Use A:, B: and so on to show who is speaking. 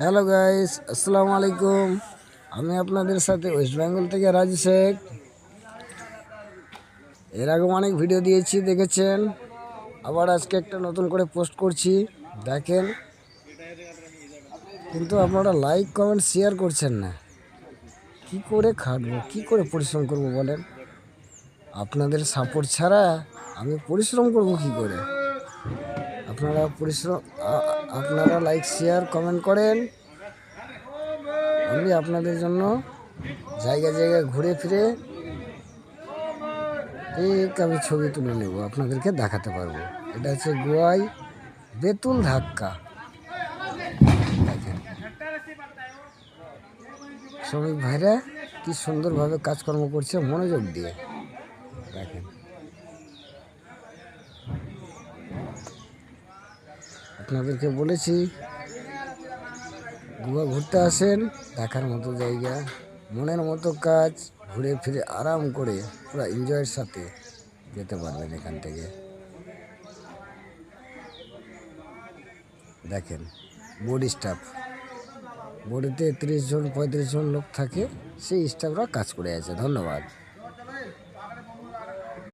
A: Hello guys, আসসালামু আলাইকুম। আমি আপনাদের সাথে ওয়েস্ট বেঙ্গল থেকে রাজি শেখ। এর আগে অনেক ভিডিও দিয়েছি, দেখেছেন। আবার আজকে একটা নতুন করে পোস্ট করছি, দেখেন। কিন্তু আপনারা লাইক কমেন্ট শেয়ার করছেন না। কি করে খাটবো, কি করে পরিশ্রম করব বলেন? আপনাদের সাপোর্ট ছাড়া আমি পরিশ্রম করব কি করে? আপনারা লাইক শেয়ার কমেন্ট করেন, আমি আপনাদের জন্য জায়গায় জায়গায় ঘুরে ফিরে আমি ছবি তুলে নেব, আপনাদেরকে দেখাতে পারবো। এটা হচ্ছে গোয়াই বেতুল ধাক্কা। দেখেন শ্রমিক ভাইরা কি সুন্দরভাবে কাজকর্ম করছে, মনোযোগ দিয়ে দেখেন। আপনাদেরকে বলেছি গোয়া ঘুরতে আসেন, দেখার মতো জায়গা, মনের মতো কাজ, ঘুরে ফিরে আরাম করে পুরো এনজয়ের সাথে যেতে পারবেন এখান থেকে। দেখেন বোর্ড স্টাফ, বোর্ডেতে 30 জন 35 জন লোক থাকে, সেই স্টাফরা কাজ করে আছে। ধন্যবাদ।